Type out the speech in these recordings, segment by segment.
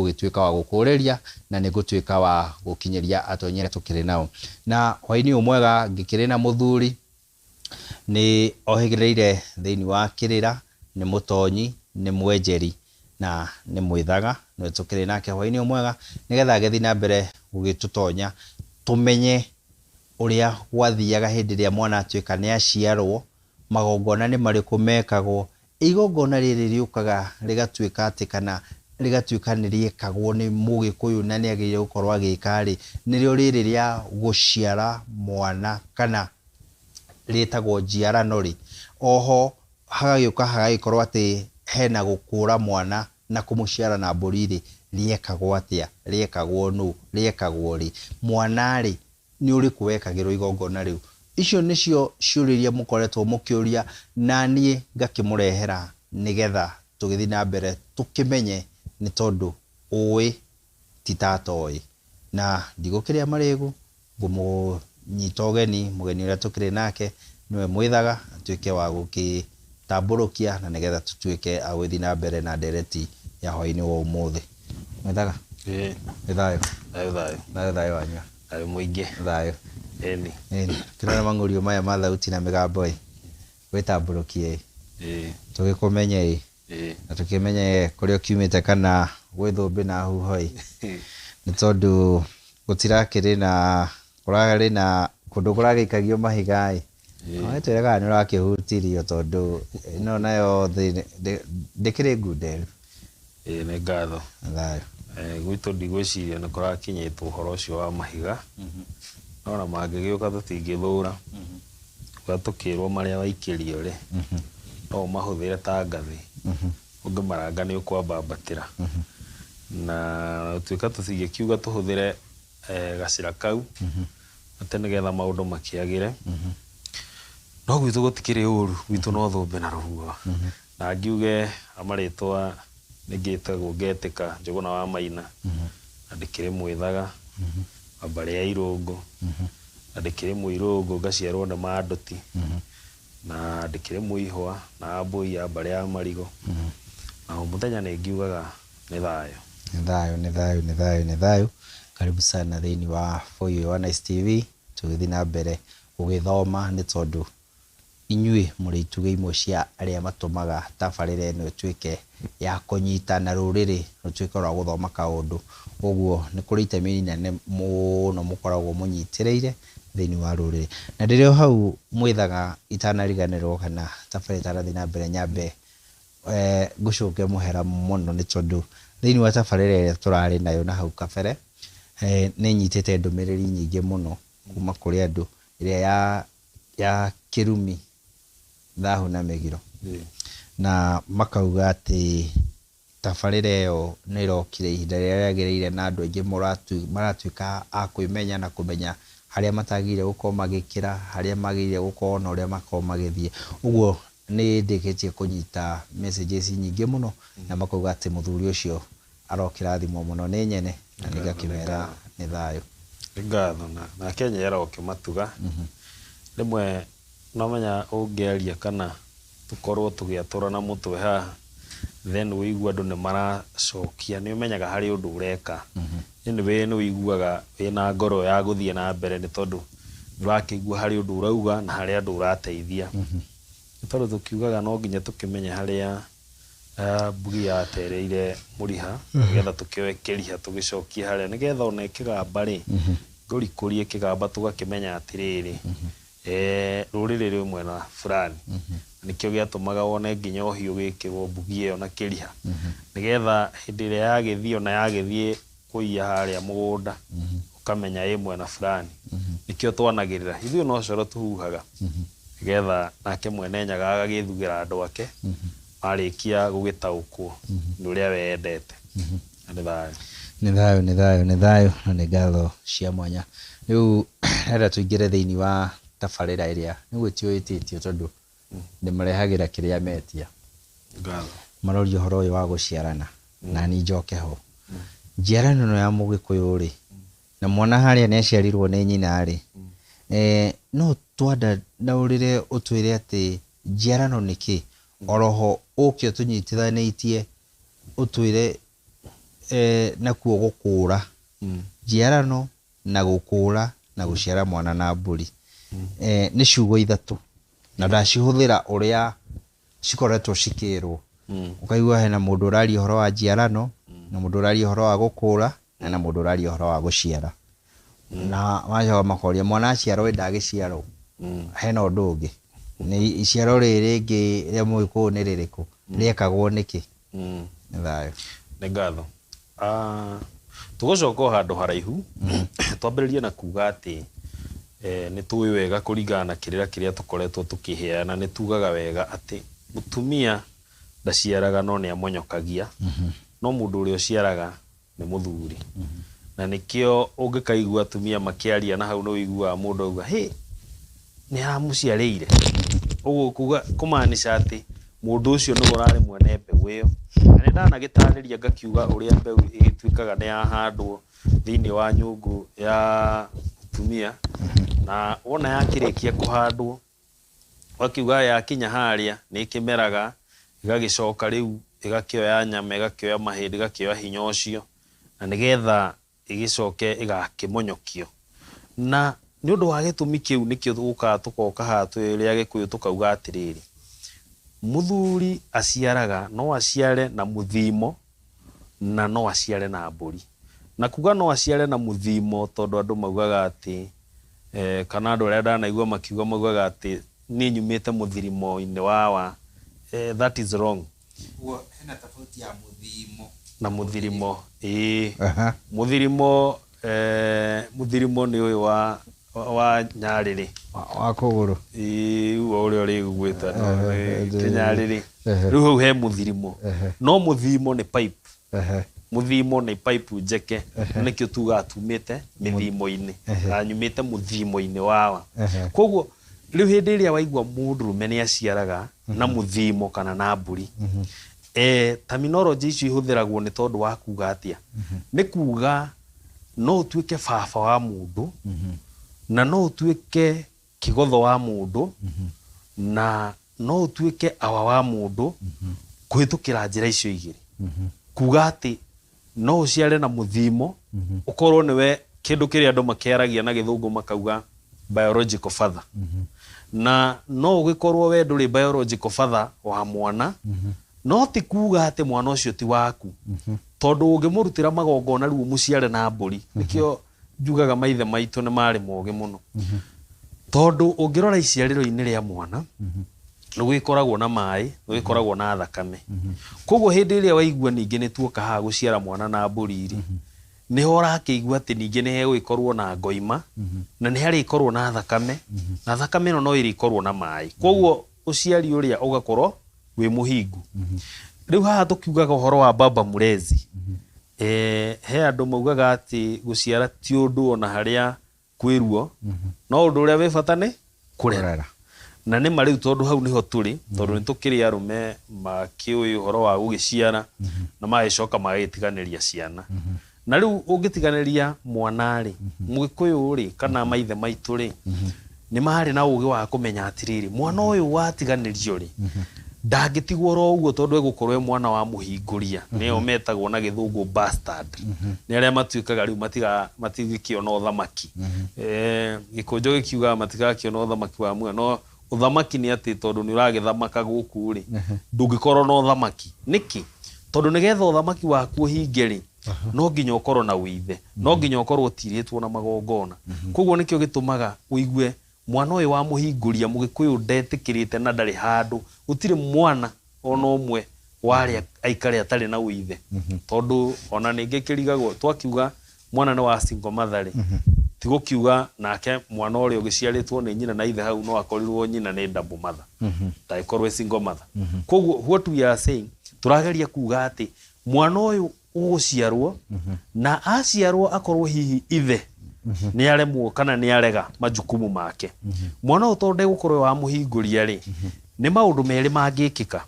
gũgĩtuĩka wa gũkũrĩria na nĩ gũtuĩka wa gũkinyĩria atonyere tũkĩrĩ nao. Na hwainĩ ũmwega ngĩkĩrĩ na mũthuri nĩ ohĩgĩrĩire thĩinĩ wa kĩrĩra, nĩ mũtonyi, nĩ mwenjeri na nĩ mwĩthaga, nĩ tũkĩrĩ nake hwainĩ ũmwega nĩgetha agĩthiĩ na mbere gũgĩtũtonya tũmenye ũrĩa gwathiaga hĩndĩ ĩrĩa mwana atuĩka nĩ aciarwo, magongona nĩ marĩkũ mekagwo, igongona rĩrĩ rĩũkaga rĩgatuĩka atĩ kana rĩgatuĩka nĩ rĩekagwo nĩ Mũgĩkũyũ na nĩ agĩrĩire gũkorwo agĩka rĩ, nĩrĩo rĩrĩ rĩa gũciara mwana kana rĩtagwo njiarano rĩ. Oho hagagĩũka hagagĩkorwo atĩ hena gũkũra mwana na kũmũciara na mbũri rĩ, rĩekagwo atĩa, rĩekagwo nũ, rĩekagwo rĩ, mwana rĩ nĩ ũrĩkũ wekagĩrwo igongona rĩu. Icio nĩcio ciũrĩria mũkoretwo mũkĩũria na niĩ ngakĩmũrehera nĩgetha tũgĩthiĩ na mbere tũkĩmenye, nĩ tondũ ũĩ ti tata oĩ. Na ndigũkĩrĩa marĩgũ, ngũmũnyita ũgeni, mũgeni ũrĩa tũkĩrĩ nake nĩwe mwĩthaga atuĩke wa gũgĩtambũrũkia na nĩgetha tũtuĩke a gũthiĩ na mbere na ndereti ya hwainĩ wa ũmũthĩ. Mwĩthaga? Nĩ thayũ? Thayũ wanyu? Thayũ mũingĩ. Thayũ. Eni. Kĩrona mang'ũrio maya ma thauti na mĩgambo ĩ, wĩtambũrũkie ĩ, tũgĩkũmenye ĩ, na tũkĩmenye kũrĩa ũkiumĩte kana gwĩ thũmbĩ na huho ĩ, nĩ tondũ gũtirakĩrĩ na kũrarĩ na kũndũ kũragĩikagio mahiga ĩ, wetwĩraga nĩ ũrakĩhutirio tondũ ĩno nayo ndĩkĩrĩ ngunderu. Nĩ ngatho. Thayũ. Gwitũ ndigwĩciria nĩ kũrakinyĩtwo ũhoro ũcio wa mahiga, no na mangĩgĩũka tũtingĩthũra, tũkĩrwo marĩa waikĩrio rĩ, no ũmahũthĩre ta ngathĩ, ũngĩmaranga nĩ ũkwambambatĩra. Na tuĩka tũtingĩkiuga tũhũthĩre gacĩra kau atĩ nĩgetha maũndũ makĩagĩre, no gwitũ gũtikĩrĩ ũru, gwitũ no thũmbĩ na rũhuho. Na ngiuge amarĩtwa nĩngĩtagwo Ngetĩka Njũgũna wa Maina, na ndĩkĩrĩ mwĩthaga wa mbarĩ ya Irũngũ, na ndĩkĩrĩ Mũirũngũ ngaciarwo nĩ Mandũti, na ndĩkĩrĩ Mũihwa na Mbũi ya mbarĩ ya Marigũ. Na mũthenya nĩ ngiugaga nĩ thayũ. Nĩ thayũ. Karibu sana thĩinĩ wa Foyo wa Nice TV, tũgĩthiĩ na mbere gũgĩthoma nĩ tondũ inyuĩ mũrĩ itugĩ imwe cia arĩa matũmaga tabarĩra ĩno ĩtuĩke ya kũnyita na rũrĩrĩ rũtuĩke rwa gũthoma kaũndũ. Ũguo nĩ kũrĩ itemi inene mũno mũkoragwo mũnyitĩrĩire thĩinĩ wa rũrĩrĩ. Na ndĩrĩ o hau mwĩthaga itanariganĩrwo kana tabarĩra ĩtanathiĩ na mbere, nyambe ngũcoke mũhera mũno nĩ tondũ thĩinĩ wa tabarĩra ĩrĩa tũrarĩ nayo na hau kabere, nĩ nyitĩte ndũmĩrĩri nyingĩ mũno kuma kũrĩ andũ ĩrĩa ya kĩrumi, thahu na mĩgiro, na makauga atĩ tabarĩra ĩyo nĩ ĩrokire ihinda rĩrĩa rĩagĩrĩire na andũ aingĩ maratuĩka a kwĩmenya na kũmenya harĩa matagĩrĩire gũkorwo magĩkĩra, harĩa magĩrĩire gũkorwo na ũrĩa makorwo magĩthiĩ. Ũguo nĩ ndĩkĩtie kũnyita messages nyingĩ mũno na makauga atĩ mũthuri ũcio arokĩrathimwo mũno nĩ nyene na nĩgakĩmera nĩ thayũ. Nĩ ngatho na Kenya yarokĩmatuga. Rĩmwe nomenya ũngĩaria kana tũkorwo tũgĩatũra na mũtwe haha, then ũigua andũ nĩ maracokia, nĩ ũmenyaga harĩ ũndũ ũreka. Anyway nĩ ũiguaga wĩna ngoro ya gũthiĩ na mbere nĩ tondũ ndũrakĩigua harĩ ũndũ ũrauga na harĩ andũ ũrateithia. Nĩ tondũ tũkiugaga no nginya tũkĩmenye harĩa mbugi yatereire mũriha, nĩgetha tũkĩoe kĩriha tũgĩcokie harĩa, nĩgetha ona ĩkĩgamba rĩ, ngũrikũrie kĩgamba tũgakĩmenya atĩrĩrĩ, rũrĩrĩ rwĩ mwena fulani. Nĩkĩo gĩatũmaga wone nginya ũhiũ wĩkĩrwo mbugi ĩyo na kĩriha, nĩgetha hĩndĩ ĩrĩa yagĩthiĩ ona yagĩthiĩ kũiya harĩa mũgũnda ũkamenya ĩ mwena fulani. Nĩkĩo twanagĩrĩra, ithuĩ no coro tũhuhaga, nĩgetha nake mwene nyaga agagĩthugĩra andũ ake marĩkia gũgĩtaũkwo nĩ ũrĩa wendete. Nĩ thayũ. Nĩ thayũ na nĩ ngatho cia mwanya. Rĩu rĩrĩa tũingĩre thĩinĩ wa tabarĩra ĩrĩa nĩ gwĩtio tondũ ndĩmarehagĩra kĩrĩa metia. Maroria ũhoro ũyũ wa gũciarana na ni njoke ho. Njiarano ĩno ya Mũgĩkũyũ rĩ, na mwana harĩa nĩ aciarirwo nĩ nyina rĩ, no twanda ndaũrĩre ũtwĩre atĩ njiarano nĩ kĩ, oroho ũkĩ ũtũnyitithanĩtie ũtwĩre nakuo gukura njiarano na gukura na guciara mwana na mburi ni ciugo ithatu na ndacihuthira uria cikoretwo cikirwo ukaigua hena mundu urari horo wa njiarano na mundu urari horo wa gukura na mundu urari horo wa guciara na majo makoria mwana aciarwo ndagiciarwo hena undu ungi ni iciaro riri ngi ria muiku ni ririku riekagwo niki thayo nĩ ngatho tũgũcoka handũ haraihu twambĩrĩrie na kuga atĩ nĩ tũĩ wega kũringana na kĩrĩa tũkoretwo tũkĩheana nĩ tugaga wega atĩ mũtumia ndaciaraga no nĩ amonyokagia no mũndũ ũrĩa ũciaraga nĩ mũthuri na nĩkĩo ũngĩkaigua atumia makĩaria na hau no ũiguaga mũndũ auga hey nĩ aramũciarĩire ũguo kuga kũmaanisha atĩ mũndũ ũcio nĩ ũrarĩ mwene mbeũ ĩyo na nĩ ndanagĩtarĩria ngakiuga ũrĩa mbeũ ĩgĩtuĩkaga nĩ yahandwo thĩinĩ wa nyũngũ ya mũtumia na wona yakĩrĩkia kũhandwo wakiuga yakinya harĩa nĩ ĩkĩmeraga ĩgagĩcoka rĩu ĩgakĩoya nyama ĩgakĩoya mahĩndĩ ĩgakĩoya hinya ũcio na nĩgetha ĩgĩcoke ĩgakĩmonyokio na nĩ ũndũ wa gĩtũmi kĩu nĩkĩo tũgũkaga tũkoka haha twĩrĩa Gĩkũyũ tũkauga atĩrĩrĩ mũthuri aciaraga no aciare na mũthimo na no aciare na mbũri na kuga no aciare na mũthimo tondũ andũ maugaga atĩ kana andũ arĩa ndanaigua makiuga maugaga atĩ nĩ nyumĩte mũthirimo-inĩ wawa that is wrong hena tofauti ya mũthimo na mũthirimo mũthirimo nĩ ũyũ wa nyarĩrĩ wa kũgũrũ ũrĩa ũrĩguĩte nyarĩrĩ rĩu hau he mũthirimo no mũthimo nĩ pipe mũthimo nĩ pipe njeke nĩkĩo tuga atumĩte mĩthimo-inĩ na nyumĩte mũthimo-inĩ wawa koguo rĩu hĩndĩ ĩrĩa waigua mũndũrũme nĩ aciaraga na mũthimo kana na mbũri terminology icio ihũthĩragwo nĩ tondũ wa kuga atĩa nĩ kuga no ũtuĩke baba wa mũndũ na no ũtuĩke kĩgotho wa mũndũ na no ũtuĩke awa wa mũndũ kũhĩtũkĩra njĩra icio igĩrĩ kuga atĩ no ũciare na mũthimo ũkorwo nĩwe kĩndũ kĩrĩa andũ makĩaragia na gĩthũngũ makauga biological father na no ũgĩkorwo we ndũrĩ biological father wa mwana no ti kuga atĩ mwana ũcio ti waku tondũ ũngĩmũrutĩra magongona rĩu mũciare na mbũri nĩkĩo njugaga maithe maitũ nĩ marĩ moge mũno tondũ ũngĩrora iciarĩro-inĩ rĩa mwana nĩ gũgĩkoragwo na maĩ nĩ gũgĩkoragwo na thakame koguo hĩndĩ ĩrĩa waigua ningĩ nĩ tuoka haha gũciara mwana na mbũri nĩho ũrakĩigua atĩ ningĩ nĩ hegũgĩkorwo na ngoima na nĩ harĩkorwo na thakame na thakame ĩno no ĩrĩkorwo na maĩ koguo ũciari ũrĩa ũgakorwo wĩ mũhingu rĩu haha tũkiugaga ũhoro wa baba mlezi he andũ maugaga atĩ gũciara ti ũndũ ona harĩa kwĩruo no ũndũ ũrĩa wĩ bata nĩ kũrera na nĩ marĩu tondũ hau nĩho tũrĩ tondũ nĩ tũkĩrĩ arũme makĩũĩ ũhoro wa gũgĩciara na magĩcoka magagĩtiganĩria ciana na rĩu ũngĩtiganĩria mwana-rĩ Mũgĩkũyũ-rĩ kana maithe maitũ-rĩ nĩ marĩ na ũgĩ wa kũmenya atĩrĩrĩ mwana ũyũ watiganĩrio-rĩ ndangĩtigwo ro ũguo tondũ egũkorwo mwana wa mũhingũria nĩo metagwo na gĩthũngũ bastard nĩ arĩa matuĩkaga rĩu matigĩkĩona ũthamaki Gĩkũnjũ gĩkiugaga matigakĩona ũthamaki wa muoyo no ũthamaki nĩ atĩ tondũ nĩ ũragĩthamaka gũkũ-rĩ ndũngĩkorwo na ũthamaki nĩkĩ tondũ nĩgetha ũthamaki waku ũhinge-rĩ no nginya ũkorwo na ũithe no nginya ũkorwo ũtirĩtwo na magongona koguo nĩkĩo gĩtũmaga ũigue mwana ũyũ wa mũhingũria Mũgĩkũyũ ndetĩkĩrĩte na ndarĩ handũ gũtirĩ mwana ona ũmwe warĩa aikare atarĩ na ũithe tondũ ona ningĩ kĩrigagwo twakiuga mwana nĩ wa single mother ti gũkiuga nake mwana ũrĩa ũgĩciarĩtwo nĩ nyina na ithe hau no akorirwo nyina nĩ double mother ndagĩkorwo single mother koguo what we are saying tũrageria kuga atĩ mwana ũyũ ũgũciarwo na aciarwo akorwo hihi ithe nĩ aremwo kana nĩ arega majukumu make mwana ũyũ tondũ ndegũkorwo wa mũhingũria-rĩ nĩ maũndũ merĩ mangĩkĩka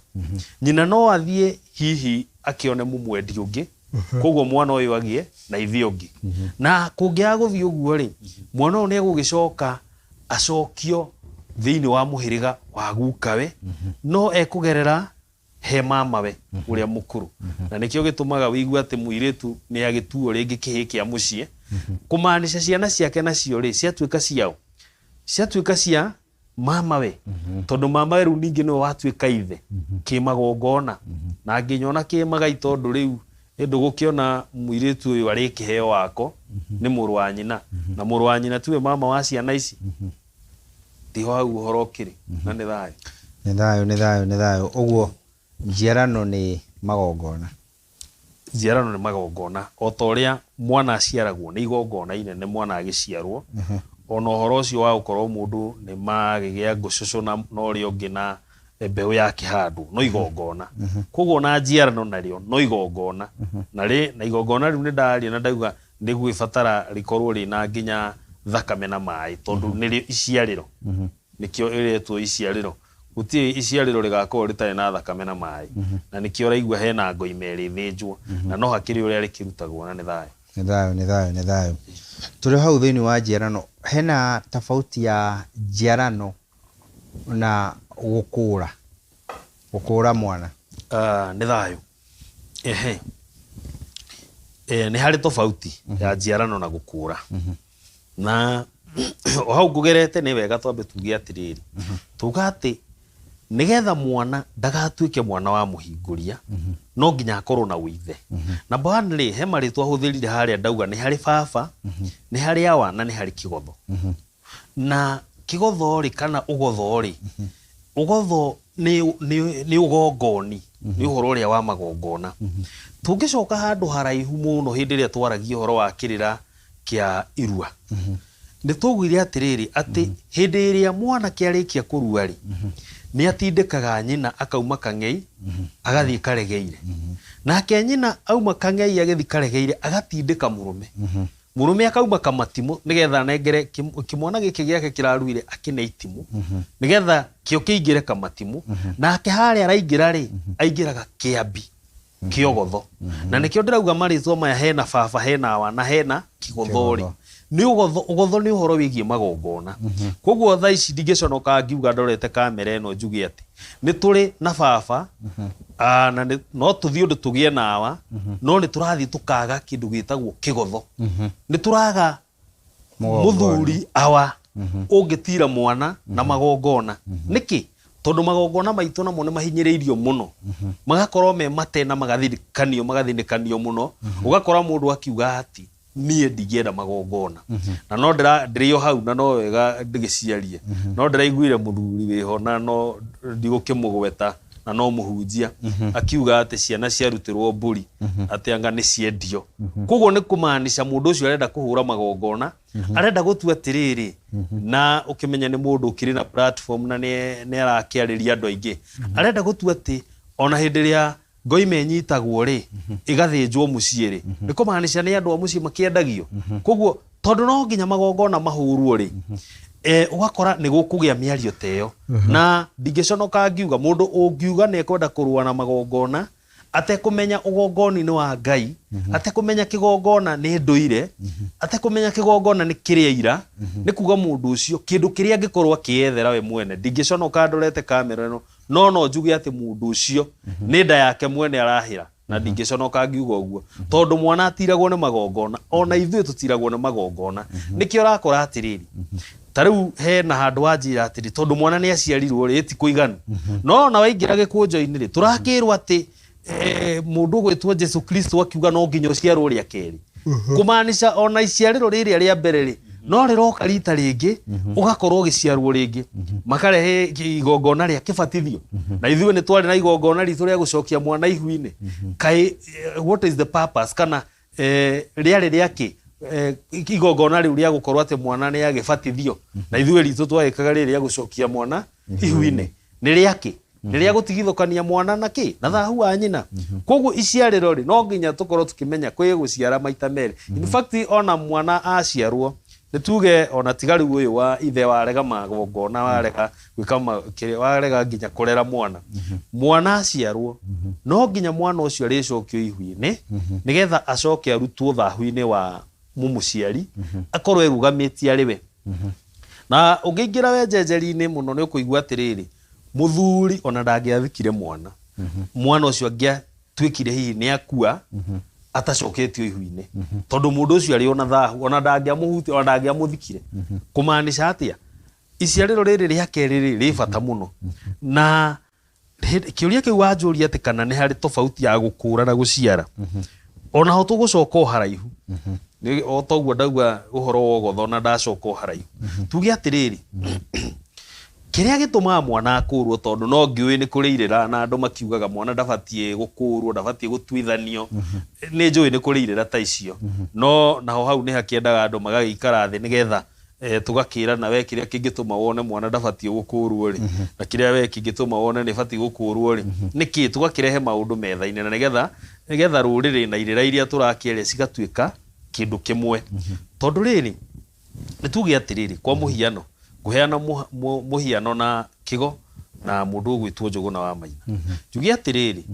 nyina no athiĩ hihi akĩone mũmwendi ũngĩ koguo mwana ũyũ agĩe na ithe ũngĩ na kũngĩaga gũthiĩ ũguo-rĩ mwana ũyũ nĩ egũgĩcoka acokio thĩinĩ wa mũhĩrĩga wa gukawe no ekũgerera he mamawe uria mukuru na nikio gitumaga wiigua ati muiritu ni agituo ringi kihi kia mucie kumaanisha ciana ciake nacio ri ciatuika ciao ciatuika cia mamawe tondu mamawe ru ningi no watuika ithe kimagongona na nginyona kimagai tondu riu ndugukiona muiritu uyu ari kiheo wako ni muru wa nyina na muru wa nyina tuwe mama wa ciana ici tiho au uhoro kiri na ni thayo ni thayo uguo njiarano ni magongona o ta uria mwana aciaragwo ni igongona inene mwana agiciarwo ona uhoro ucio wa gukorwo mundu ni magigia ngucucu na uri ungi na mbeu ya kihandu no igongona koguo na njiarano nario no igongona na igongona riu ni ndaria na ndauga ndigwibatara rikorwo rina nginya thakame na mai tondu ni iciariro nikio iretwo iciariro guti iciariro rigakorwo ritari na thakame na mai na nikio raigua hena ngoi meri thinjwo na no hakiri uria rikirutagwo na ni thayo turi hau thiini wa njiarano hena tofauti ya njiarano na gukura mwana ni thayo ni hari tofauti ya njiarano na gukura na o hau ngugerete ni wega twambe tuge atiriri tuga ati nigetha mwana ndagatuike mwana wa muhinguria no nginya akorwo na withe na bwanri he maritwa huthirire haria ndauga ni hari baba ni hari awa na ni hari kigotho na kigotho ri kana ugotho ri ugotho ni ugongoni ni uhoro ria wa magongona tungicoka handu haraihu muno hindi ria twaragia uhoro wa kirira kia irua ni tugwire atiriri ati hindi ria mwana kiarikia kurua ri ni atindikaga nyina akauma kang'ei agathie karegeire nake nyina auma kang'ei agathie karegeire agatindika murume akauma kamatimu nigetha nengere kimwana giki giake kiraruire akine itimu nigetha kio kiingire kamatimu nake haria araingira ri aingiraga kiambi kiogotho na nikio ndirauga maritwa maya hena baba hena awa na hena kigothori ni ugotho ni uhoro wigie magongona koguo tha ici ndingiconoka ngiuga ndorete kamera eno njugi ati ni turi na baba na no tuthie undu tugie na awa no ni turathie tukaga kindu gitagwo kigotho ni turaga muthuri awa ungitira mwana na magongona niki tondu magongona maitu namo ni mahinyiriirio muno magakorwo me matena magathindikanio muno ugakora mundu akiuga ati nie ndigienda magongona na no ndirio hau na no wega ndigiciarie no ndiraiguire muthuri wiho na no ndigukimugweta na no muhunjia akiuga ati ciana ciarutirwo mburi ati anga ni ciendio koguo ni kumaanisha mundu ucio arenda kuhura magongona arenda gutua atiriri na ukimenya ni mundu ukiri na platform na ni arakiariria andu aingi arenda gutua ati ona hindi ria ngoi menyitagwo ri igathinjwo mucie ri ni kumaanisha ni andu a mucie makiendagio koguo tondu no nginya magongona mahurwo ri ugakora ni gukugia miario teyo na ndingiconoka ngiuga mundu ungiuga ni ekwenda kurua na magongona atekumenya ugongoni ni wa Ngai atekumenya kigongona ni nduire atekumenya kigongona ni kiria ira ni kuga mundu ucio kindu kiria angikorwo akiethera we mwene ndingiconoka ndorete kamera no njuge ati mundu ucio ni nda yake mwene arahira na ndingiconoka ngiuga uguo tondu mwana atiragwo ni magongona ona ithuĩ tutiragwo ni magongona nikio rakora atiriri tariu he na handu wanjira atiri tondu mwana ni aciarirwo ri ti kuiganu no na waingira gikunjo-ini ri turakirwo ati mundu gwitwo Jesu Kristo akiuga no nginya uciarwo ria keri kumaanisha ona iciariro riria ria mbere ri no riroka rita ringi ugakorwo giciarwo ringi makarehe igongona ria kibatithio na ithuĩ ni twari na igongona ritu ria gucokia mwana ihu-ini kai what is the purpose kana riari riaki igongona riu ria gukorwo ati mwana ni agibatithio na ithuĩ ritu twagikaga riri ria gucokia mwana ihu-ini ni riaki ni ria gutigithukania mwana na ki na thahu wa nyina koguo iciariro ri no nginya tukorwo tukimenya kwi guciara maita meri in fact ona mwana aciarwo ni tuge ona tigari uyu wa ithe warega magongona warega gwika warega nginya kurera mwana aciarwo no nginya mwana ucio ricokio ihu-ini nigetha acoke arutwo thahu-ini wa mumuciari akorwo erugamitie ariwe na ungiingira we njenjeri-ini muno ni ukuigua atiriri muthuri ona ndangiathikire mwana mwana ucio angia twikire hihi ni akua atacoketio ihu-ini tondu mundu ucio ari ona thahu ona ndangiamuhutia ona ndangiamuthikire kumaanisha atia iciariro riri riake ri bata muno na kiuria kiu wanjuria ati kana ni hari tofauti ya gukura na guciara ona ho tugucoka haraihu ni otoguo ndauga uhoro wogotho na ndacoka haraihu tuge atiriri kiria gitumaga mwana akurwo tondu no ngiui ni kuririra na andu makiugaga mwana ndabatie gukurwo ndabatie gutwithanio ni njui ni kuririra ta icio no naho hau ni hakiendaga andu magagikara thi nigetha tugakira na we kiria kingituma wone mwana ndabatie gukurwo ri na kiria we kingituma wone ni batie gukurwo ri niki tugakirehe maundu metha-ini na nigetha ruriri na irira iria turakieria cigatuika kindu kimwe tondu riri ni tuge atiriri kwa muhiano nguheana muhiano na kigo na mundu gwitwo Njuguna wa Maina njugi atiriri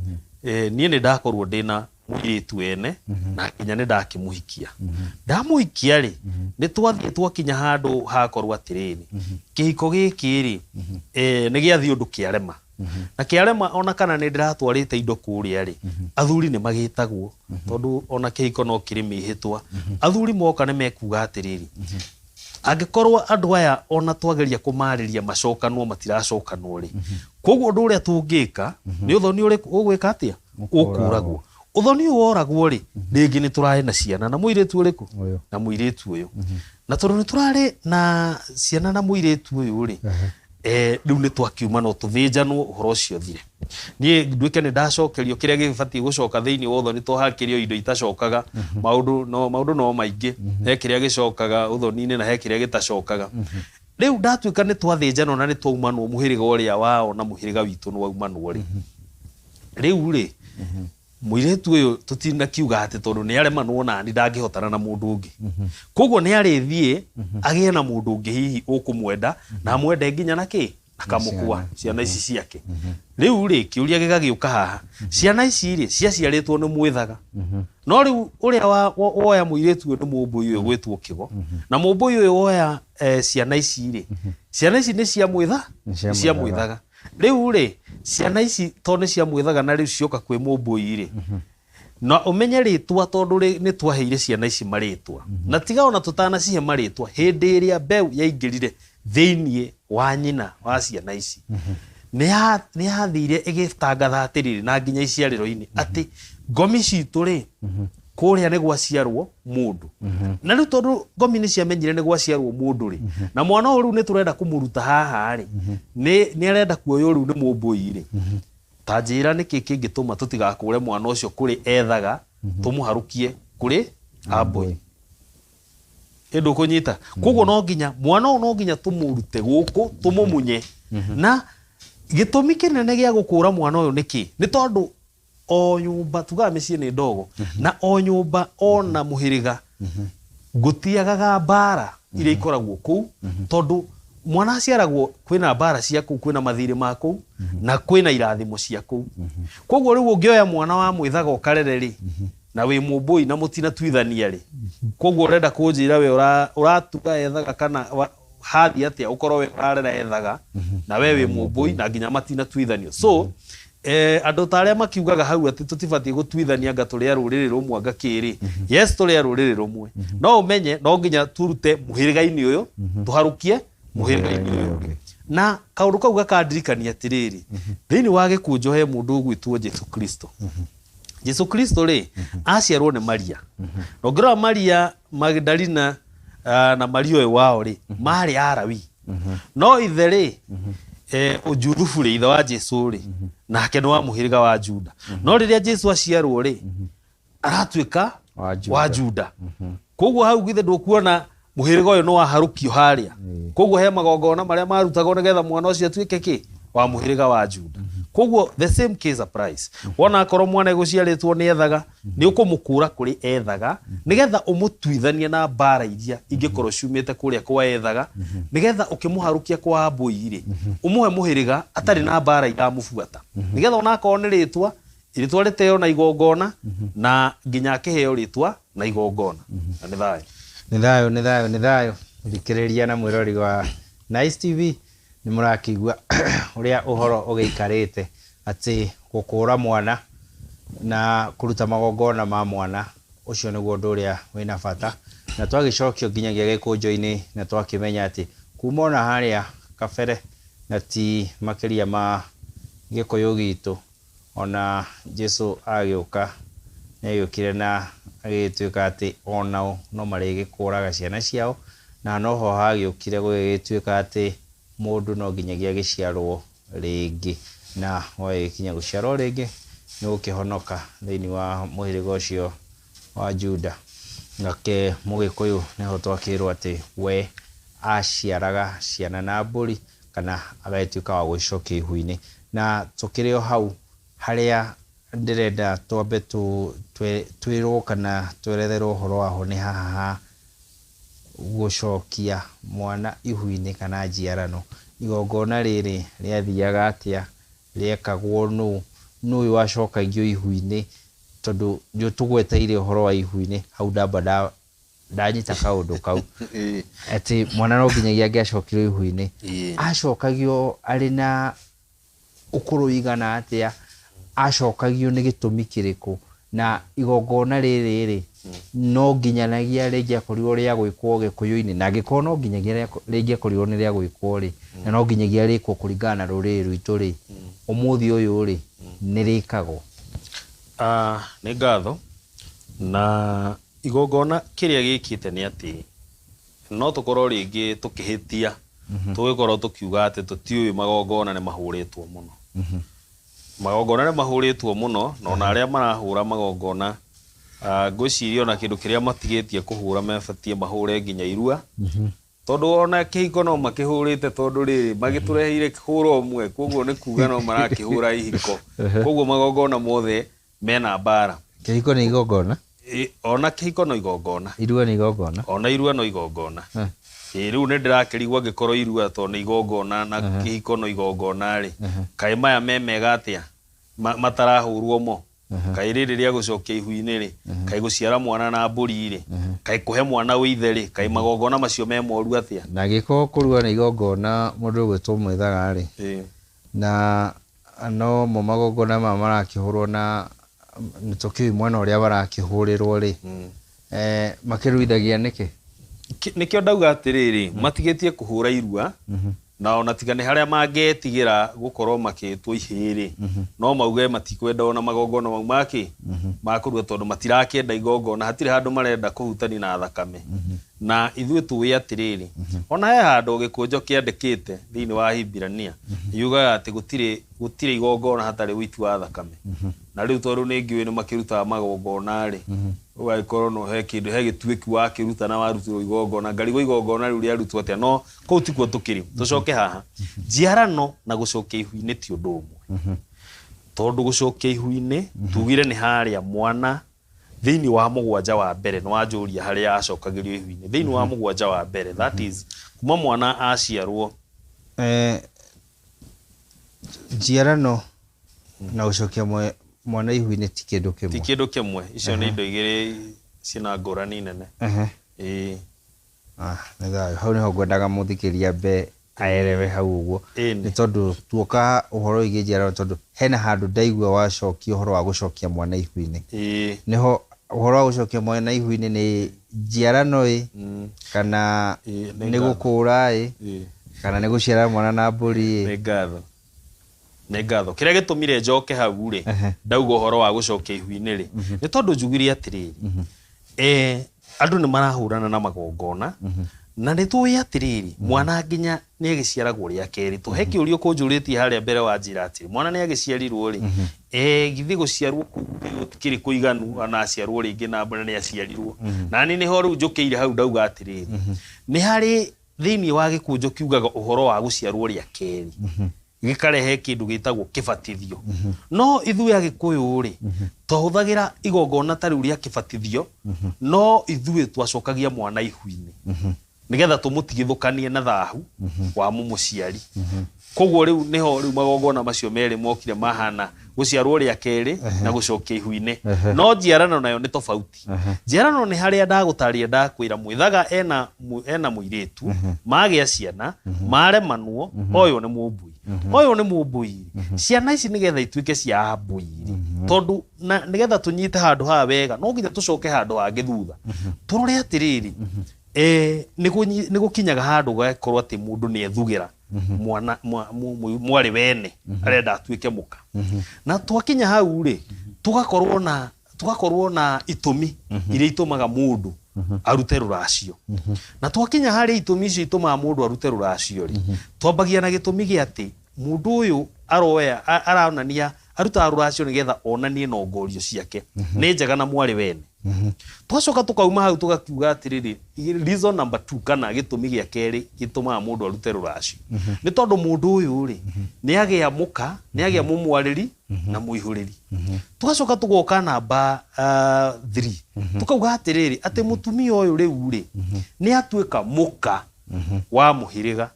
nie ni ndakorwo ndina muiritu ene na kinya ni ndakimuhikia ndamuhikia ri ni twathie twakinya handu hakorwo atiriri kihiko giki ri ni giathi undu kiarema na kiarema ona kana ni ndiratwarite indo kuria ri athuri ni magitagwo tondu ona kihiko no kiri mihitwa athuri moka ni mekuga atiriri angikorwo andu aya ona twageria kumariria macokanwo matiracokanwo ri koguo ndu uria tungika ni uthoni uri ugwika atia ukuragwo uthoni woragwo ri ringi ni turahe na ciana na muiritu uriku na muiritu uyu na tondu ni turare na ciana na muiritu uyu ri riu ni twakiuma no tuthinjanwo uhoro ucio thire nie nduike ni ndacokerio kiria gibatie gucoka thiini wa uthoni twahakirio indo itacokaga maundu no maingi he kiria gicokaga uthoni-ini na he kiria gitacokaga riu ndatuika ni twathinjanwo na ni twaumanwo muhiriga uria wao na muhiriga witu ni waumanwo ri riu ri muiritu uyu tutina kiuga ati tondu ni aremanwo na ni ndangihotana na mundu ungi koguo ni arithie agie na mundu ungi hihi ukumwenda na mwende nginya naki akamukua ciana ici ciake riu ri kiuria gigagiuka haha ciana ici ri ciaciaritwo ni mwithaga no riu uria woya muiritu uyu ni mumbui uyu gwitwo Kigo na mumbui uyu woya ciana ici ri ciana ici ni cia mwithaga riu ri ciana ici to ni cia mwithaga na riu cioka kwi mumbui ri na umenye ritwa tondu ni twaheire ciana ici maritwa na tiga ona tutana cihe maritwa hindi iria mbeu yaingirire thiini wa nyina wa ciana ici ni yathire igitangatha atiriri na nginya iciariro-ini ati ngomi citu ri kuria ni gwaciarwo mundu na riu tondu ngomi ni ciamenyire ni gwaciarwo mundu ri na mwana uyu ni turenda kumuruta haha ri ni arenda kuoya uyu ni mumbui ri ta njira niki kingituma tutigakure mwana ucio kuri ethaga tumuharukie kuri ambui endo kunyita koguo no nginya mwana uyu no nginya tumurute guku tumumunye na gitumi kinene gia gukura mwana uyu niki ni tondu o nyumba tuga micii ni ndogo na o nyumba ona muhiriga gutiagaga mbara iria ikoragwo kuu tondu mwana aciaragwo kwina mbara cia kuu kwina mathiri ma kuu na kwina irathimo cia kuu koguo riu ungioya mwana wa mwithaga ukarere ri na wi mumbui na mutina twithania ri koguo urenda kunjira we uratuga ethaga kana hathi atia ukorwo we urarera ethaga na we wi mumbui na nginya matina twithanio so andu taria makiugaga hau ati tutibatie gutwithania anga turia ruriri rumwe anga kiri yes turia ruriri rumwe no umenye no nginya turute muhiriga-ini uyu tuharukie muhiriga-ini uyu na kaundu kau gakandirikania atiriri thiini wa gikunjo he mundu gwitwo Jesu Kristo ri aciarwo ni Maria no ngira Maria Magdalena na Maria uyu wao ri mari Arawi no ithe ri Ujuthufu ri ithe wa Jesu ri nake ni wa muhiriga wa Juda no riria Jesu aciarwo ri aratuika wa Juda koguo hau githe ndukuona muhiriga uyu no waharukio haria koguo he magongona maria marutagwo nigetha mwana ucio atuike ki wa muhiriga wa Juda koguo the same case applies wona akorwo mwana eguciaritwo ni ethaga ni ukumukura kuri ethaga nigetha umutwithanie na mbara iria ingikorwo ciumite kuria kwa ethaga nigetha ukimuharukia kwa ambui ri umuhe muhiriga atari na mbara iramubuata nigetha ona akorwo ni ritwa riteo na igongona na nginya akiheo ritwa na igongona na ni thayo thikiriria na mwirori wa Nice TV ni murakigua uria uhoro ugiikarite ati gukura mwana na kuruta magongona ma mwana ucio niguo ndu uria wina bata na twagicokio nginyagia gikunjo-ini na twakimenya ati kumona haria kabere na ti makiria ma gikuyu gitu ona Jesu agiuka nĩagĩũkire na agĩtuĩka atĩ onao no marĩgĩkũraga ciana ciao na noho hagĩũkire gũgĩtuĩka atĩ mũndũ no nginyagia agĩciarwo rĩngĩ na wagĩkinya gũciarwo rĩngĩ nĩ gũkĩhonoka thĩinĩ wa mũhĩrĩga ũcio wa Juda. Nake mũgĩkũyũ nĩho twakĩrwo atĩ we aciaraga ciana na mbũri kana agagĩtuĩka wa gũcokia ihu-inĩ na tũkĩrĩ o hau harĩa ndĩrenda twambe twĩrwo kana tweretherwo ũhoro waho nĩ haha gũcokia mwana ihu-inĩ kana njiarano. Igongona rĩrĩ rĩathiaga atĩa, rĩekagwo nũ, nũũ wacokagio ihu-inĩ, tondũ nĩ tũgweteire ũhoro wa ihu-inĩ hau ndamba ndanyita kaũndũ kau atĩ mwana no nginyagia angĩacokirwo ihu-inĩ acokagio arĩ na ũkũrũ igana atĩa, acokagio nĩ gĩtũmi kĩrĩkũ, na igongona rĩrĩ no nginyanagia rĩngĩakorirwo rĩa gwĩkwo gĩkũyũ-inĩ, na angĩkorwo no nginyagia rĩngĩakorirwo nĩ rĩa gwĩkwo rĩ, na no nginyagia rĩkwo kũringana na rũrĩrĩ rwitũ rĩ, ũmũthĩ ũyũ rĩ nĩ rĩkagwo. Nĩ ngatho na igongona kĩrĩa gĩkĩte nĩ atĩ no tũkorwo rĩngĩ tũkĩhĩtia tũgĩkorwo tũkiuga atĩ tũtiũĩ magongona nĩ mahũrĩtwo mũno. Magongona nĩ mahũrĩtwo mũno na ona arĩa marahũra magongona ngwĩciria ona kĩndũ kĩrĩa matigĩtie kũhũra mebatiĩ mahũre nginya irua, tondũ ona kĩhiko no makĩhũrĩte, tondũ rĩrĩ magĩtũreheire kĩhũro ũmwe, koguo nĩ kuga no marakĩhũra ihiko, koguo magongona mothe mena mbara. Kĩhiko nĩ igongona? Ona kĩhiko no igongona. Irua nĩ igongona? Ona irua no igongona. Rĩu nĩ ndĩrakĩrigwo angĩkorwo irua tondũ nĩ igongona na kĩhiko no igongona rĩ, kaĩ maya memega atĩa matarahũrwo mo? Kaĩ rĩrĩ rĩa gũcokia ihu-inĩ rĩ, kaĩ gũciara mwana na mbũri rĩ, kaĩ kũhe mwana wĩithe rĩ, kaĩ magongona macio me moru atĩa? Na gĩkorwo kũrua nĩ igongona mũndũ ũgwĩtwo mwĩthaga rĩ, na no mo magongona ma marakĩhũrwo na nĩ tũkĩũĩ mwena ũrĩa barakĩhũrĩrwo rĩ, makĩruithagia nĩkĩ? Nĩkĩo ndauga atĩrĩrĩ, matigĩtie kũhũra irua na ona tiga nĩ harĩa mangĩtigĩra gũkorwo makĩtwo ihĩrĩ, no mauge matikwenda ona magongona mau makĩ makũrua, tondũ matirakĩenda igongona, hatirĩ handũ marenda kũhutani na thakame. Na ithuĩ tũĩ atĩrĩrĩ, ona he handũ gĩkũnjo kĩandĩkĩte thĩinĩ wa Hibirania yugaga atĩ gũtirĩ igongona hatarĩ ũiti wa thakame. Na rĩu tondũ nĩ ngĩũĩ nĩ makĩrutaga magongona rĩ, ũgagĩkorwo no he kĩndũ he gĩtuĩki wakĩruta na warutirwo igongona, ngarigwo igongona rĩu rĩarutwo atĩa, no kũu tikuo tũkĩrĩ. Tũcoke haha, njiarano na gũcokia ihu-inĩ ti ũndũ ũmwe, tondũ gũcokia ihu-inĩ tugire nĩ harĩa mwana thĩinĩ wa mũgwanja wa mbere, nĩ wanjũria harĩa acokagĩrio ihu-inĩ, thĩinĩ wa mũgwanja wa mbere, that is kuma mwana aciarwo. Njiarano na gũcokia mwana ihu-inĩ ti kĩndũ kĩmwe. Ti kĩndũ kĩmwe, icio nĩ indo igĩrĩ ciĩna ngũrani nene. Nĩ thayũ, hau nĩho ngwendaga mũthikĩria mbe aerewe hau ũguo, nĩ tondũ tuoka ũhoro wĩgiĩ njiarano, tondũ hena handũ ndaigua wacokia ũhoro wa gũcokia mwana ihu-inĩ. Nĩho ũhoro wa gũcokia mwana ihu-inĩ nĩ njiarano kana nĩ gũkũra kana nĩ gũciara mwana na mbũri? Nĩ ngatho. Nĩ ngatho. Kĩrĩa gĩtũmire njoke hau rĩ, ndauga ũhoro wa gũcokia ihu-inĩ rĩ, nĩ tondũ njugire atĩrĩrĩ, andũ nĩ marahũrana na magongona na nĩ tũĩ atĩrĩrĩ, mwana nginya nĩ agĩciaragwo rĩa kerĩ. Tũhe kĩũria kũnjũrĩtie harĩa mbere wa njĩra atĩrĩ, mwana nĩ agĩciarirwo rĩ, githĩ gũciarwo kĩrĩ kũiganu ona aciarwo rĩngĩ na mbere nĩ aciarirwo? Na niĩ nĩho rĩu njũkĩire hau ndauga atĩrĩrĩ, nĩ harĩ thĩinĩ wa gĩkũnjo kiugaga ũhoro wa gũciarwo rĩa kerĩ, gĩkarehe kĩndũ gĩtagwo kĩbatithio. No ithuĩ Agĩkũyũ rĩ, twahũthagĩra igongona tarĩu rĩa kĩbatithio, no ithuĩ twacokagia mwana ihu-inĩ nĩgetha tũmũtigithũkanie na thahu wa mũciari. Koguo rĩu nĩho rĩu magongona macio merĩ mokire mahana gũciarwo rĩa kerĩ na gũcokia ihu-inĩ. No njiarano nayo nĩ tofauti. Njiarano nĩ harĩa ndagũtarĩria ndakwĩra mwĩthaga ena mũirĩtu, magĩa ciana, maremanwo, ũyũ nĩ mũmbui. oyo ni mumbui ciana ici nigetha ituike cia ambui tondu nigetha tunyite handu ha wega no nginya tucoke handu hangi thutha turore atiriri ni gukinyaga handu gakorwo ati mundu ni ethugira mwana mwari wene arenda atuike muka na twakinya hau ri tugakorwo na itumi iria itumaga mundu arute ruracio na twakinya hari itumi icio itumaga mundu arute ruracio ri twambagia na gitumi gia ati mundu uyu aroya aronania aruta ruracio nigetha onanie na ngorio ciake ni njega na mwari wene twacoka tukauma hau tugakiuga atiriri reason number 2 kana gitumi gia keri gitumaga mundu arute ruracio ni tondu mundu uyu ri ni agia muka ni agia mumwariri na muihuriri tugacoka tugoka namba 3 tukauga atiriri ati mutumia uyu riu ri ni atuika muka wa muhiriga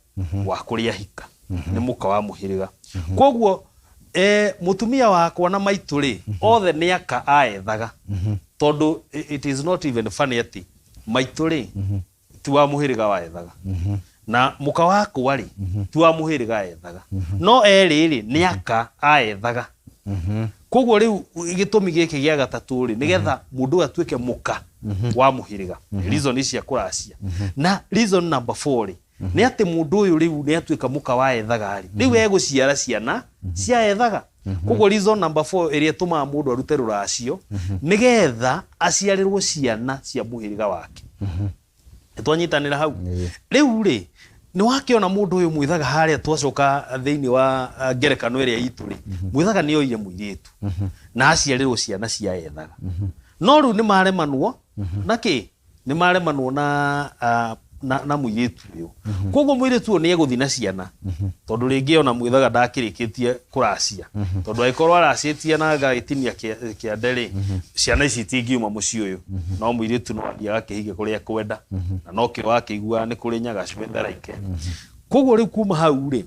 wa kuria hika ni muka wa muhiriga koguo mutumia wakwa na maitu ri othe ni aka aethaga tondu it is not even funny ati maitu ri ti wa muhiriga waethaga na muka wakwa ri ti wa muhiriga aethaga no ri ni aka aethaga koguo riu gitumi giki gia gatatu ri nigetha mundu atuike muka wa muhiriga reason icia kuracia na reason number 4 ri ni ati mundu uyu riu ni atuika muka wa ethaga ri riu eguciara ciana cia ethaga koguo reason number 4 iria tumaga mundu arute ruracio nigetha aciarirwo ciana cia muhiriga wake twanyitanira hau riu ri ni wakiona mundu uyu mwithaga haria twacoka thiini wa ngerekano iria itu ri mwithaga ni oire muiritu na aciarirwo ciana cia ethaga no riu ni maremanwo naki ni maremanwo na muiritu uyu koguo muiritu uyu ni eguthina ciana tondu ringi ona mwithaga ndakirikitie kuracia tondu aikorwo aracitie na gaitinia kia nderi ciana ici tingiuma muci uyu no muiritu no athiaga kihige kuria kwenda na no kiro akigua ni kuri nyaga cwetheraike koguo riu kuma hau ri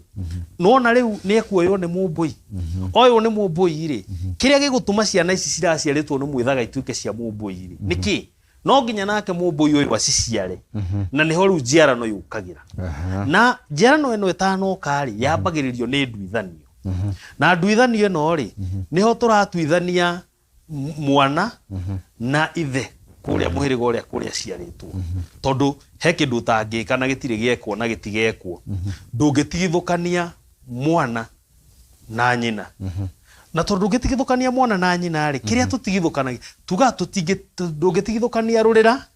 nona riu ni ekuoyo ni mumbui oyo ni mumbui ri kiria gigutuma ciana ici ciraciaritwo ni mwithaga ituike cia mumbui ri niki no nginya nake mumbui uyu aciciare na niho riu njiarano yukagira na njiarano eno itanoka ri yambagiririo ni nduithanio na nduithanio eno ri niho turatuithania mwana na ithe kuria muhiriga uria kuria ciaritwo tondu he kindu tangika na gitire giekwo na gitigekwo ndungitigithukania mwana na nyina na tondu ngitigithukania mwana na nyina ri kiria tutigithukanagia tuga ndungitigithukania rurira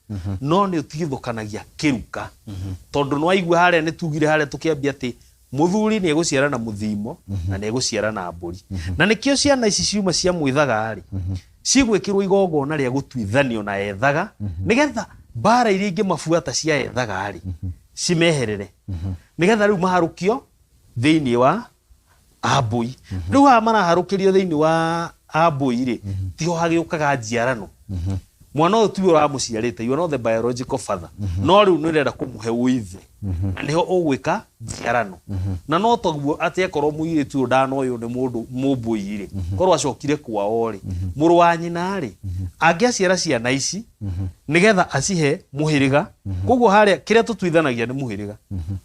no ni utigithukanagia kiruka tondu no aigua haria ni tugire haria tukiambia ati muthuri ni eguciara na muthimo na ni eguciara na mburi na nikio ciana ici ciuma cia mwithaga ri cigwikirwo igongona ria gutuithanio na ethaga nigetha bara iria ingi mabuata cia ethaga ri cimeherere nigetha riu maharukio thiini wa ambui riu ha maraharukirio thiini wa ambui ri tiho hagiukaga njiarano mwana uyu tiwe uramuciarite you know the biological father no riu ni renda kumuhe uithe niho ugwika njiarano na no toguo ati ekorwo muiritu ndano uyu ni mundu mumbui ri korwo acokire kwao ri muru wa nyina ri angiaciara ciana ici nigetha acihe muhiriga koguo haria kiria tutuithanagia ni muhiriga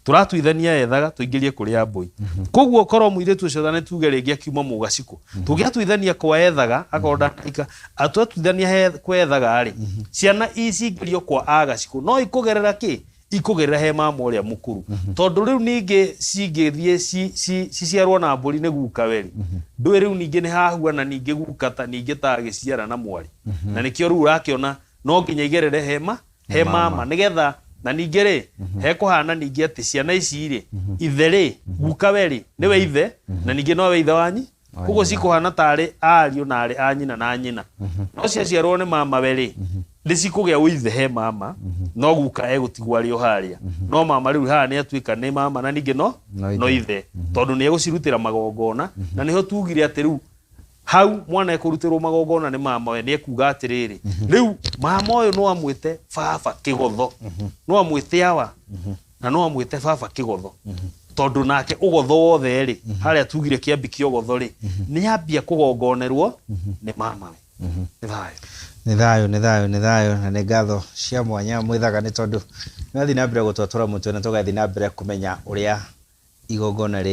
turatuithania ethaga tuingirie kuri ambui koguo korwo muiritu ucio thane tuge ringi akiuma mugaciko tugiatuithania kwa ethaga akorda ika atuatuithania he kwa ethaga ri ciana ici ingirio kwa agaciko no ikugerera ki ikugerera he mama uria mukuru tondu riu ningi cingithie ciciarwo na mburi ni guka weri ndwe riu ningi ni hahua na ningi guka ta ningi ta giciara na mwari na nikio riu urakiona no nginya igerere he mama nigetha na ningi ri he kuhana ningi ati ciana ici ri ithe ri guka weri niwe ithe na ningi nowe ithe wanyi koguo cikuhana tari ariu na ari anyina na nyina no ciaciarwo ni mama weri ndicikugia uithe he mama no guka egutigwo ari o haria no mama riu ha ni atuika ni mama na ningi no ithe tondu ni egucirutira magongona na niho tugire ati riu hau mwana ekurutirwo magongona ni mama we ni ekuga atiriri riu mama uyu no amwite baba kigotho no amwite awa na no amwite baba kigotho tondu nake ugotho wothe ri haria tugire kiambi ki ugotho ri ni ambia kugongonerwo ni mama we ni thayo na ni ngatho cia mwanya mwithaga ni tondu nathi na mbere gutwatura mutwe na tugathi na mbere kumenya uria igongona ri